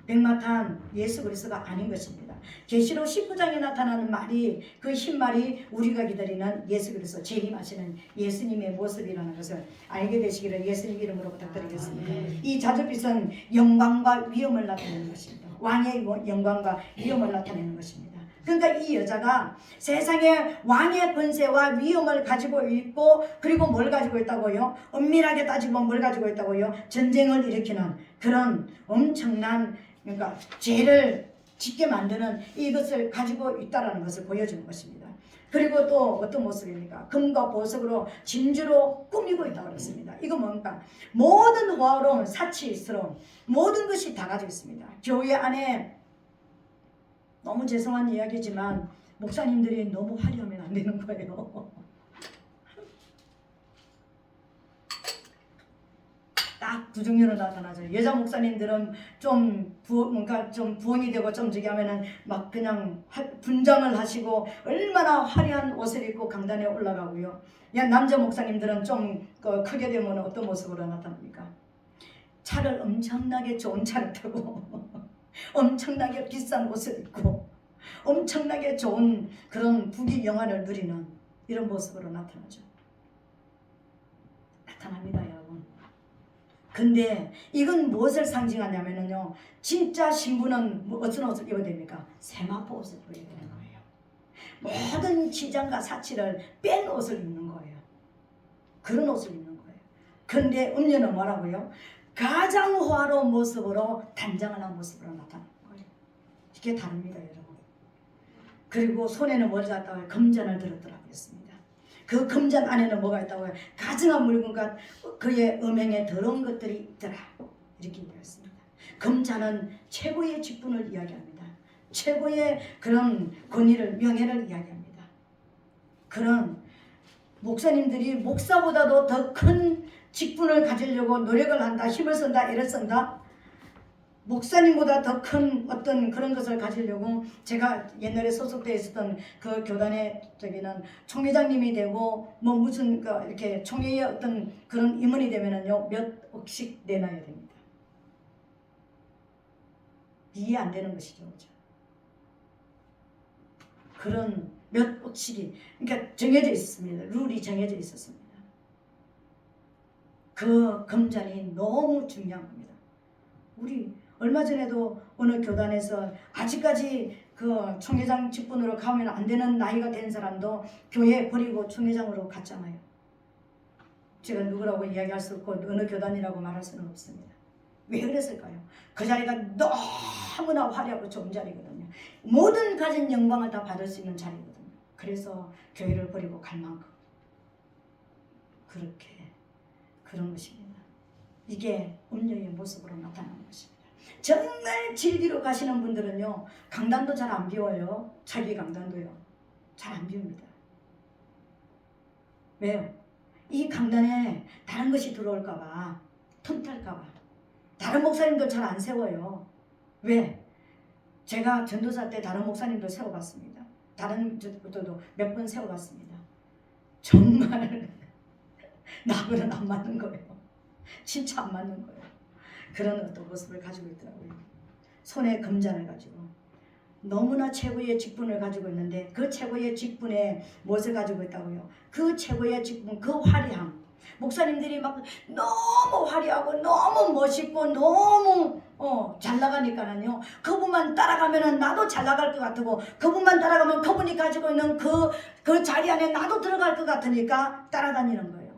백마탄 예수 그리스도가 아닌 것입니다. 계시록 19장에 나타나는 말이, 그 흰말이 우리가 기다리는 예수 그리스도, 재림하시는 예수님의 모습이라는 것을 알게 되시기를 예수님 이름으로 부탁드리겠습니다. 이 자줏빛은 영광과 위엄을 나타내는 것입니다. 왕의 영광과 위엄을 나타내는 것입니다. 그러니까 이 여자가 세상에 왕의 권세와 위엄을 가지고 있고, 그리고 뭘 가지고 있다고요? 엄밀하게 따지면 뭘 가지고 있다고요? 전쟁을 일으키는 그런 엄청난, 그러니까 죄를 짓게 만드는 이것을 가지고 있다는 것을 보여주는 것입니다. 그리고 또 어떤 모습입니까? 금과 보석으로 진주로 꾸미고 있다고 그랬습니다. 이거 뭔가 모든 화로운 사치스러운 모든 것이 다 가지고 있습니다. 교회 안에 너무 죄송한 이야기지만 목사님들이 너무 화려하면 안 되는 거예요. 딱 두 종류로 나타나죠. 여자 목사님들은 뭔가 좀 부엉이 되고 좀 저기 하면은 막 그냥 분장을 하시고 얼마나 화려한 옷을 입고 강단에 올라가고요. 남자 목사님들은 좀 크게 되면 어떤 모습으로 나타납니까? 차를 엄청나게 좋은 차를 타고 엄청나게 비싼 옷을 입고 엄청나게 좋은 그런 부귀 영화를 누리는 이런 모습으로 나타나죠. 나타납니다, 여러분. 근데 이건 무엇을 상징하냐면요, 진짜 신부는 어떤 옷을 입어야 됩니까? 세마포 옷을 입어야 되는 거예요. 모든 치장과 사치를 뺀 옷을 입는 거예요. 그런 옷을 입는 거예요. 근데 음녀는 뭐라고요? 가장 화려한 모습으로 단장을 한 모습으로 나타나는 거예요. 이게 다릅니다, 여러분. 그리고 손에는 뭘 잡다가 금잔을 들었더라고요. 그 금잔 안에는 뭐가 있다고요? 가증한 물건과 그의 음행에 더러운 것들이 있더라. 이렇게 되어 있습니다. 금잔은 최고의 직분을 이야기합니다. 최고의 그런 권위를, 명예를 이야기합니다. 그런 목사님들이 목사보다도 더 큰 직분을 가지려고 노력을 한다, 힘을 쓴다, 애를 쓴다. 목사님보다 더 큰 어떤 그런 것을 가지려고, 제가 옛날에 소속되어 있었던 그 교단의 저기는 총회장님이 되고 뭐 무슨 이렇게 총회의 어떤 그런 임원이 되면은요 몇 억씩 내놔야 됩니다. 이해 안 되는 것이죠, 그렇죠? 그런 몇 억씩이 그러니까 정해져 있습니다. 룰이 정해져 있었습니다. 그 금잔이 너무 중요한 겁니다. 우리 얼마 전에도 어느 교단에서 아직까지 그 총회장 직분으로 가면 안 되는 나이가 된 사람도 교회 버리고 총회장으로 갔잖아요. 제가 누구라고 이야기할 수 없고 어느 교단이라고 말할 수는 없습니다. 왜 그랬을까요? 그 자리가 너무나 화려하고 좋은 자리거든요. 모든 가진 영광을 다 받을 수 있는 자리거든요. 그래서 교회를 버리고 갈 만큼 그렇게 그런 것입니다. 이게 음녀의 모습으로 나타나는 것입니다. 정말 진리로 가시는 분들은요, 강단도 잘 안 비워요. 자기 강단도요. 잘 안 비웁니다. 왜요? 이 강단에 다른 것이 들어올까봐, 틈탈까봐. 다른 목사님들 잘 안 세워요. 왜? 제가 전도사 때 다른 목사님들 세워봤습니다. 다른 분들도 몇 번 세워봤습니다. 정말 나하고는 안 맞는 거예요. 진짜 안 맞는 거예요. 그런 어떤 모습을 가지고 있더라고요. 손에 금잔을 가지고 너무나 최고의 직분을 가지고 있는데 그 최고의 직분에 무엇을 가지고 있다고요? 그 최고의 직분, 그 화려함. 목사님들이 막 너무 화려하고 너무 멋있고 너무 잘 나가니까는요, 그분만 따라가면은 나도 잘 나갈 것 같고, 그분만 따라가면 그분이 가지고 있는 그 자리 안에 나도 들어갈 것 같으니까 따라다니는 거예요.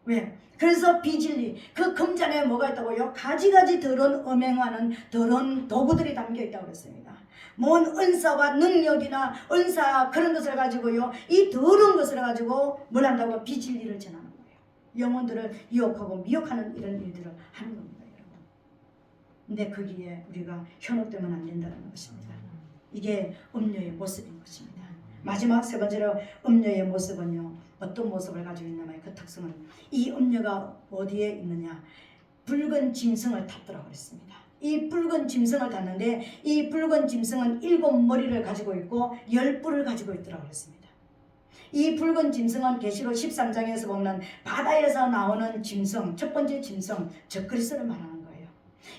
왜? 그래서 비진리, 그 금잔에 뭐가 있다고요? 가지가지 더러운 음행하는 더러운 도구들이 담겨 있다고 그랬습니다. 뭔 은사와 능력이나 은사 그런 것을 가지고요, 이 더러운 것을 가지고 뭘 한다고? 비진리를 전하는 거예요. 영혼들을 유혹하고 미혹하는 이런 일들을 하는 겁니다, 여러분. 근데 거기에 우리가 현혹되면 안 된다는 것입니다. 이게 음녀의 모습인 것입니다. 마지막 세 번째로 음녀의 모습은요, 어떤 모습을 가지고 있냐면 그 특성은, 이 음녀가 어디에 있느냐, 붉은 짐승을 탔더라고 그랬습니다. 이 붉은 짐승을 탔는데 이 붉은 짐승은 7머리를 가지고 있고 10뿔을 가지고 있더라고 그랬습니다. 이 붉은 짐승은 계시록 13장에서 보면 바다에서 나오는 짐승, 첫 번째 짐승 적그리스도를 말하는 거예요.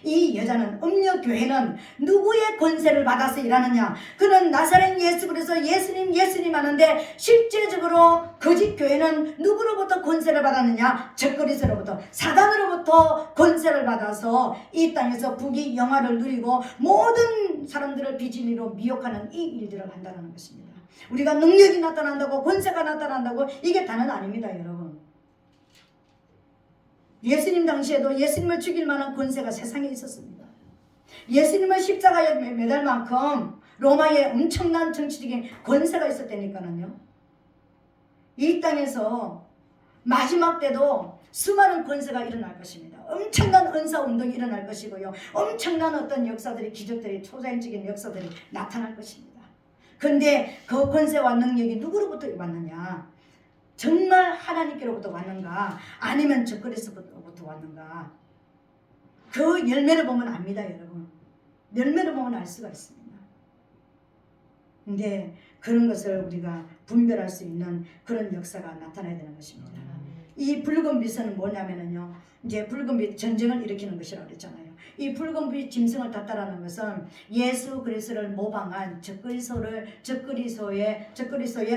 이 여자는, 음녀교회는 누구의 권세를 받아서 일하느냐? 그는 나사렛 예수 그리스도 예수님 하는데 실제적으로 거짓 교회는 누구로부터 권세를 받았느냐? 적그리스도로부터, 사단으로부터 권세를 받아서 이 땅에서 부귀 영화를 누리고 모든 사람들을 비진리로 미혹하는 이 일들을 한다는 것입니다. 우리가 능력이 나타난다고, 권세가 나타난다고, 이게 다는 아닙니다, 여러분. 예수님 당시에도 예수님을 죽일 만한 권세가 세상에 있었습니다. 예수님은 십자가에 매달 만큼 로마에 엄청난 정치적인 권세가 있었다니까요. 이 땅에서 마지막 때도 수많은 권세가 일어날 것입니다. 엄청난 은사운동이 일어날 것이고요. 엄청난 어떤 역사들이, 기적들이, 초자연적인 역사들이 나타날 것입니다. 그런데 그 권세와 능력이 누구로부터 왔느냐? 정말 하나님께로부터 왔는가? 아니면 적그리스도로부터 왔는가? 그 열매를 보면 압니다, 여러분. 열매를 보면 알 수가 있습니다. 근데 그런 것을 우리가 분별할 수 있는 그런 역사가 나타나야 되는 것입니다. 이 붉은 빛은 뭐냐면요, 이제 붉은 빛, 전쟁을 일으키는 것이라고 그랬잖아요. 이 붉은 빛 짐승을 탔다라는 것은 예수 그리스도를 모방한 적그리스도의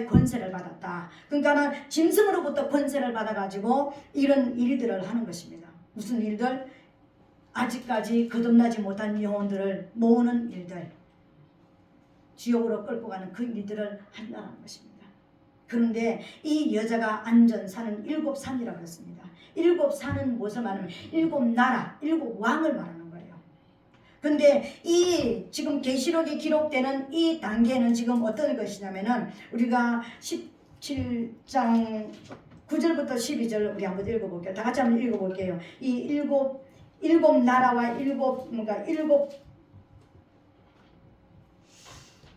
권세를 받았다. 그러니까는 짐승으로부터 권세를 받아가지고 이런 일들을 하는 것입니다. 무슨 일들? 아직까지 거듭나지 못한 영혼들을 모으는 일들, 지옥으로 끌고 가는 그 일들을 한다는 것입니다. 그런데 이 여자가 앉은 산은 7산이라고 했습니다. 7산은 무엇을 말하면 7나라, 7왕을 말하는 거예요. 근데 이 지금 계시록이 기록되는 이 단계는 지금 어떤 것이냐면은 우리가 17장 9절부터 12절 우리 한번 읽어볼게요. 다 같이 한번 읽어볼게요. 이 일곱 나라와 일곱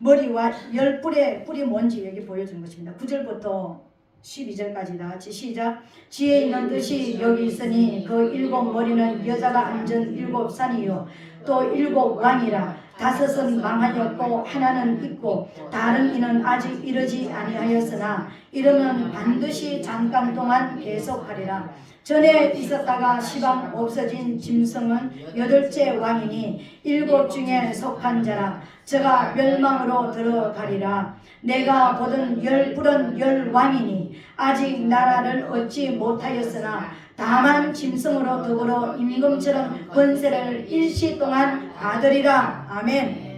머리와 10뿔의 뭔지 여기 보여준 것입니다. 9절부터 12절까지 다 같이 시작. 지혜 있는 뜻이 여기 있으니 그 7머리는 여자가 앉은 7산이요 또 7왕이라. 5은 망하였고 하나는 있고 다른 이는 아직 이르지 아니하였으나 이르면 반드시 잠깐 동안 계속하리라. 전에 있었다가 시방 없어진 짐승은 8째 왕이니 7 중에 속한 자라. 저가 멸망으로 들어가리라. 내가 보던 10뿔은 10왕이니 아직 나라를 얻지 못하였으나 다만 짐승으로 더불어 임금처럼 권세를 일시 동안 받으리라. 아멘.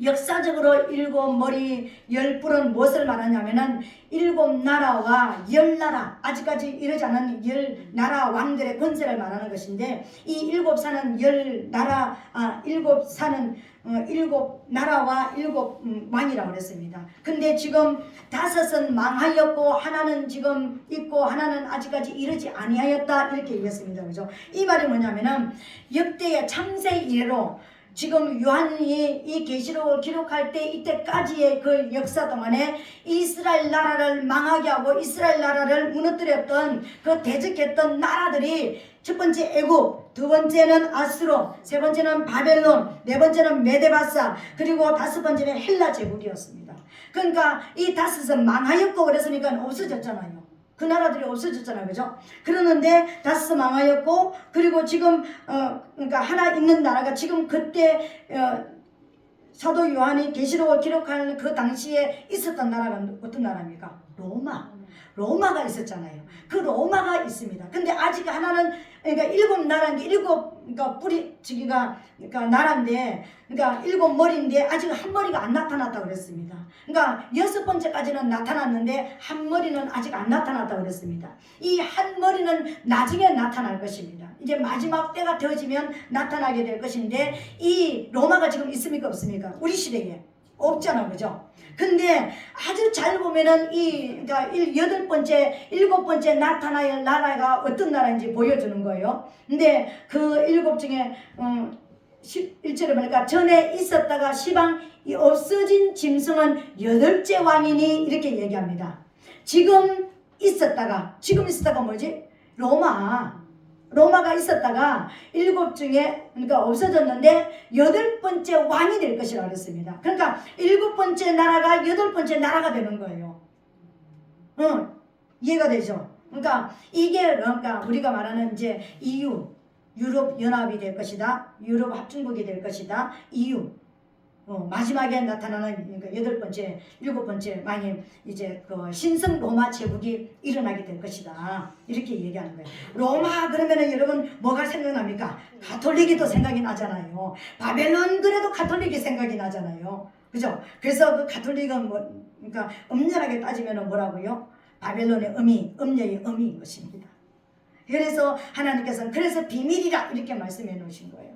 역사적으로 7머리 10뿔은 무엇을 말하냐면은 7나라와 10나라, 아직까지 이르지 않은 10나라 왕들의 권세를 말하는 것인데, 이 7산은 10나라, 7산은 7나라와 7왕이라고 그랬습니다. 근데 지금 5은 망하였고 하나는 지금 있고 하나는 아직까지 이르지 아니하였다, 이렇게 얘기했습니다. 그죠? 이 말이 뭐냐면은 역대의 창세 이래로 지금 요한이 이 계시록을 기록할 때 이때까지의 그 역사 동안에 이스라엘 나라를 망하게 하고 이스라엘 나라를 무너뜨렸던 그 대적했던 나라들이 첫 번째 애굽, 두 번째는 아수르, 세 번째는 바벨론, 네 번째는 메데바사, 그리고 5번째는 헬라 제국이었습니다. 그러니까 이 5은 망하였고 그랬으니까 없어졌잖아요. 그 나라들이 없어졌잖아요. 그죠? 그러는데 5 망하였고, 그리고 지금 그러니까 하나 있는 나라가 지금 그때 사도 요한이 계시록을 기록하는 그 당시에 있었던 나라가 어떤 나라입니까? 로마가 있었잖아요. 그 로마가 있습니다. 근데 아직 하나는, 그러니까 7나라인데 7 뿌리 그러니까 나라인데, 그러니까 7머리인데 아직 한 머리가 안 나타났다고 그랬습니다. 그러니까 6번째까지는 나타났는데 한 머리는 아직 안 나타났다고 그랬습니다. 이 한 머리는 나중에 나타날 것입니다. 이제 마지막 때가 되어지면 나타나게 될 것인데, 이 로마가 지금 있습니까 없습니까? 우리 시대에 없잖아, 그죠? 근데 아주 잘 보면은 그러니까 8번째, 7번째 나타날 나라가 어떤 나라인지 보여주는 거예요. 근데 그 7 중에 11절에 보니까 전에 있었다가 시방 없어진 짐승은 8째 왕이니, 이렇게 얘기합니다. 지금 있었다가 뭐지? 로마가 있었다가 7 중에 그러니까 없어졌는데 8번째 왕이 될 것이라고 그랬습니다. 그러니까 7번째 나라가 8번째 나라가 되는 거예요. 이해가 되죠? 그러니까 이게 그러니까 우리가 말하는 이제 EU, 유럽 연합이 될 것이다. 유럽 합중국이 될 것이다. EU. 마지막에 나타나는, 그러니까 8번째, 7번째 왕이 이제 그 신성 로마 제국이 일어나게 될 것이다, 이렇게 얘기하는 거예요. 로마 그러면은 여러분 뭐가 생각납니까? 가톨릭이 생각이 나잖아요. 바벨론 그래도 가톨릭이 생각이 나잖아요. 그죠? 그래서 그 가톨릭은 그러니까 엄연하게 따지면은 뭐라고요? 바벨론의 음녀의 의미인 것입니다. 그래서 하나님께서는 그래서 비밀이라 이렇게 말씀해 놓으신 거예요.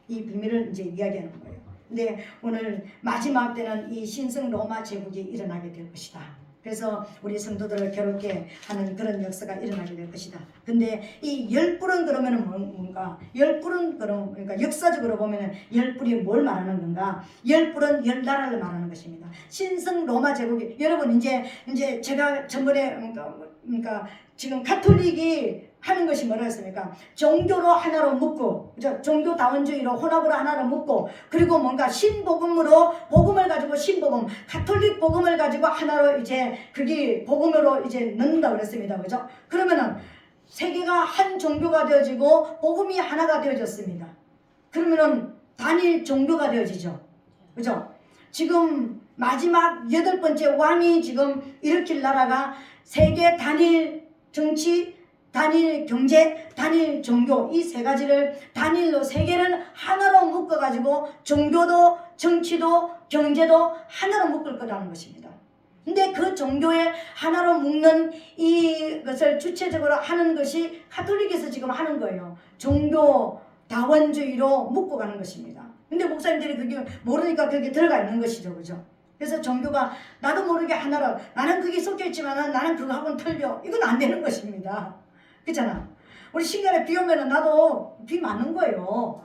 이 비밀을 이제 이야기하는 거예요. 근데 오늘 마지막 때는 이 신성 로마 제국이 일어나게 될 것이다. 그래서 우리 성도들을 괴롭게 하는 그런 역사가 일어나게 될 것이다. 근데 이 열불은 그러면은 뭔가? 열불은 그러니까 역사적으로 보면은 열불이 뭘 말하는 건가? 열불은 열 나라를 말하는 것입니다. 신성 로마 제국이 여러분 이제 제가 전번에 그러니까 지금 가톨릭이 하는 것이 뭐라 했습니까? 종교로 하나로 묶고, 그죠? 종교 다원주의로 혼합으로 하나로 묶고, 그리고 뭔가 신복음으로 복음을 가지고 신복음, 가톨릭 복음을 가지고 하나로 이제 그게 복음으로 이제 넣는다 그랬습니다, 그죠? 그러면은 세계가 한 종교가 되어지고 복음이 하나가 되어졌습니다. 그러면은 단일 종교가 되어지죠, 그죠? 지금 마지막 8번째 왕이 지금 일으킬 나라가 세계 단일 정치, 단일 경제, 단일 종교 이 세 가지를 단일로 세계를 하나로 묶어가지고 종교도 정치도 경제도 하나로 묶을 거라는 것입니다. 근데 그 종교에 하나로 묶는 이것을 주체적으로 하는 것이 가톨릭에서 지금 하는 거예요. 종교 다원주의로 묶어가는 것입니다. 근데 목사님들이 그게 모르니까 그게 들어가 있는 것이죠, 그죠? 그래서 종교가 나도 모르게 하나로 나는 그게 섞여 있지만 나는 그거하고는 틀려. 이건 안 되는 것입니다. 그렇잖아. 우리 신간에 비 오면은 나도 비 맞는 거예요.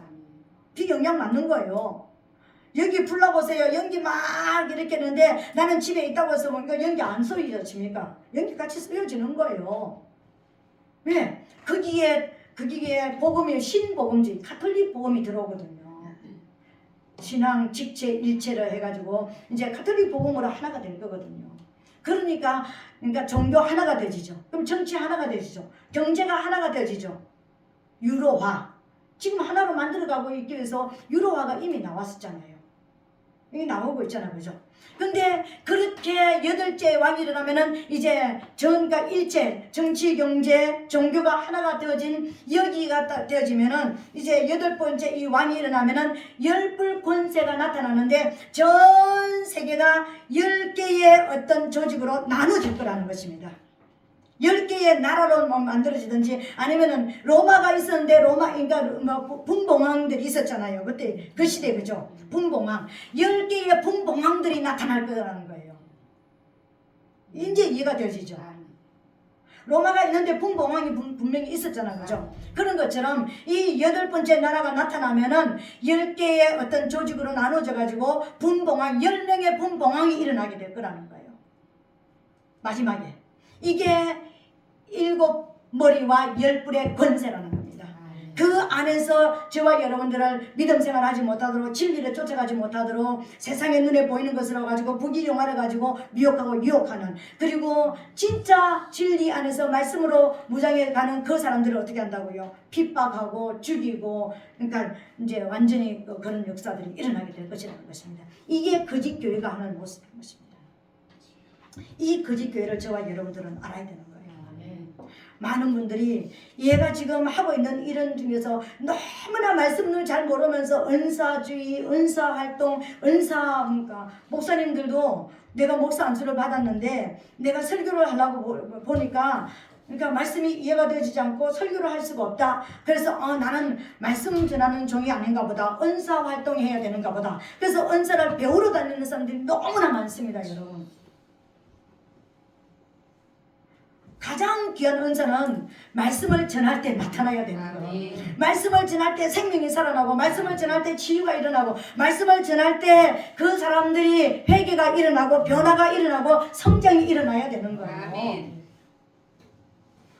비 영향 맞는 거예요. 여기 불러보세요. 연기 막 이렇게 했는데 나는 집에 있다고 해서 보니까 연기 안 쏘여집니까? 연기 같이 쏘여지는 거예요. 왜? 거기에 복음이 신복음주의, 가톨릭 복음이 들어오거든요. 신앙, 직체, 일체를 해가지고 이제 가톨릭 복음으로 하나가 될 거거든요. 그러니까 종교 하나가 되지죠. 그럼 정치 하나가 되지죠. 경제가 하나가 되지죠. 유로화. 지금 하나로 만들어가고 있기 위해서 유로화가 이미 나왔었잖아요. 이게 나오고 있잖아요. 그죠? 근데 그렇게 8째 왕이 일어나면은 이제 전과 일체, 정치, 경제, 종교가 하나가 되어진 여기가 딱 되어지면은 이제 8번째 이 왕이 일어나면은 열불 권세가 나타나는데 전 세계가 10개의 어떤 조직으로 나눠질 거라는 것입니다. 10개의 나라로 만들어지든지 아니면은 로마가 있었는데 그러니까 분봉왕들이 있었잖아요. 그때 그 시대 그죠? 분봉왕 10개의 분봉왕들이 나타날 거라는 거예요. 이제 이해가 되어지죠. 로마가 있는데 분봉왕이 분명히 있었잖아요. 그죠? 그런 것처럼 이 8번째 나라가 나타나면은 10개의 어떤 조직으로 나눠져 가지고 분봉왕 10명의 분봉왕이 일어나게 될 거라는 거예요. 마지막에 이게 7머리와 10뿔의 권세라는 겁니다. 그 안에서 저와 여러분들을 믿음 생활하지 못하도록 진리를 쫓아가지 못하도록 세상의 눈에 보이는 것으로 가지고 부귀영화를 가지고 미혹하고 유혹하는 그리고 진짜 진리 안에서 말씀으로 무장해 가는 그 사람들을 어떻게 한다고요? 핍박하고 죽이고 그러니까 이제 완전히 그런 역사들이 일어나게 될 것이라는 것입니다. 이게 거짓 교회가 하는 모습인 것입니다. 이 거짓 교회를 저와 여러분들은 알아야 되는 거예요. 많은 분들이 얘가 지금 하고 있는 이런 중에서 너무나 말씀을 잘 모르면서 은사주의, 은사활동, 그러니까 목사님들도 내가 목사 안수를 받았는데 내가 설교를 하려고 보니까 그러니까 말씀이 이해가 되지 않고 설교를 할 수가 없다. 그래서 나는 말씀 전하는 종이 아닌가 보다. 은사 활동해야 되는가 보다. 그래서 은사를 배우러 다니는 사람들이 너무나 많습니다, 여러분. 가장 귀한 은사는 말씀을 전할 때 나타나야 되는 거예요. 말씀을 전할 때 생명이 살아나고 말씀을 전할 때 치유가 일어나고 말씀을 전할 때 그 사람들이 회개가 일어나고 변화가 일어나고 성장이 일어나야 되는 거예요.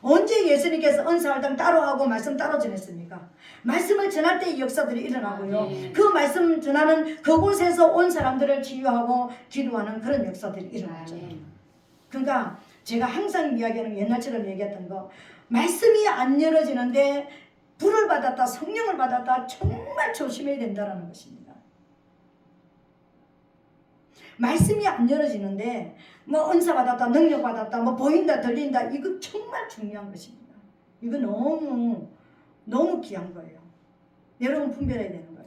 언제 예수님께서 은사활동 따로 하고 말씀 따로 전했습니까? 말씀을 전할 때 이 역사들이 일어나고요. 그 말씀 전하는 그곳에서 온 사람들을 치유하고 기도하는 그런 역사들이 일어나죠. 그러니까 제가 항상 이야기하는 옛날처럼 얘기했던 거 말씀이 안 열어지는데 불을 받았다 성령을 받았다 정말 조심해야 된다는 것입니다. 말씀이 안 열어지는데 뭐 은사 받았다 능력 받았다 뭐 보인다 들린다 이거 정말 중요한 것입니다. 이거 너무 귀한 거예요. 여러분 분별해야 되는 거예요.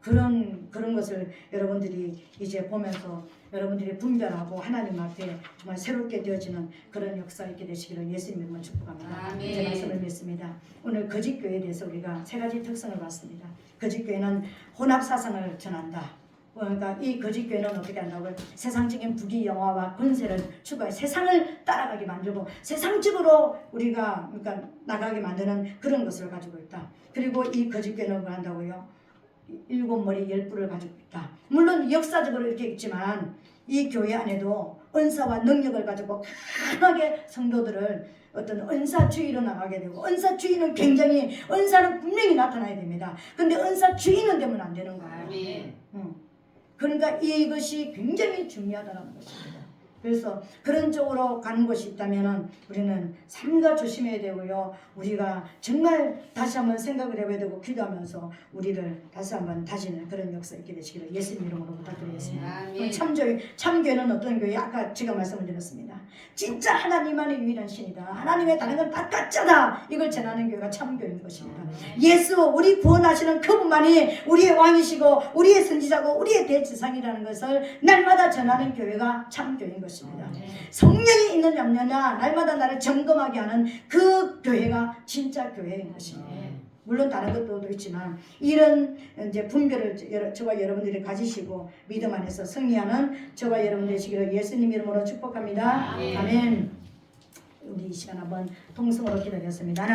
그런 것을 여러분들이 이제 보면서 여러분들이 분별하고 하나님 앞에 정말 새롭게 되어지는 그런 역사 있게 되시기를 예수님 이름으로 축복합니다. 아멘. 이제 말씀을 믿습니다. 오늘 거짓교회에 대해서 우리가 세 가지 특성을 봤습니다. 거짓교회는 혼합사상을 전한다. 그러니까 이 거짓교회는 어떻게 한다고요? 세상적인 부귀영화와 권세를 추구해 세상을 따라가게 만들고 세상적으로 우리가 그러니까 나가게 만드는 그런 것을 가지고 있다. 그리고 이 거짓교회는 뭐 한다고요? 7머리 10뿔을 가지고 있다. 물론 역사적으로 이렇게 있지만 이 교회 안에도 은사와 능력을 가지고 강하게 성도들을 어떤 은사주의로 나가게 되고 은사주의는 굉장히 은사는 분명히 나타나야 됩니다. 근데 은사주의는 되면 안 되는 거예요. 아멘. 그러니까 이것이 굉장히 중요하다는 것입니다. 그래서 그런 쪽으로 가는 것이 있다면 우리는 삼가 조심해야 되고요. 우리가 정말 다시 한번 생각을 해봐야 되고 기도하면서 우리를 다시 한번 다지는 그런 역사 있게 되시기를 예수님 이름으로 부탁드리겠습니다. 아멘. 참교회는 어떤 교회? 아까 제가 말씀을 드렸습니다. 진짜 하나님만의 유일한 신이다. 하나님의 다른 건 다 가짜다. 이걸 전하는 교회가 참교회인 것입니다. 예수 우리 구원하시는 그분만이 우리의 왕이시고 우리의 선지자고 우리의 대지상이라는 것을 날마다 전하는 교회가 참교회인 것입니다. 성령이 있느냐 없느냐 날마다 나를 점검하게 하는 그 교회가 진짜 교회인 것입니다. 물론 다른 것도 있지만 이런 이제 분별을 저와 여러분들이 가지시고 믿음 안에서 승리하는 저와 여러분 되시기를 예수님 이름으로 축복합니다. 아멘. 우리 이 시간 한번 통성으로 기도하겠습니다.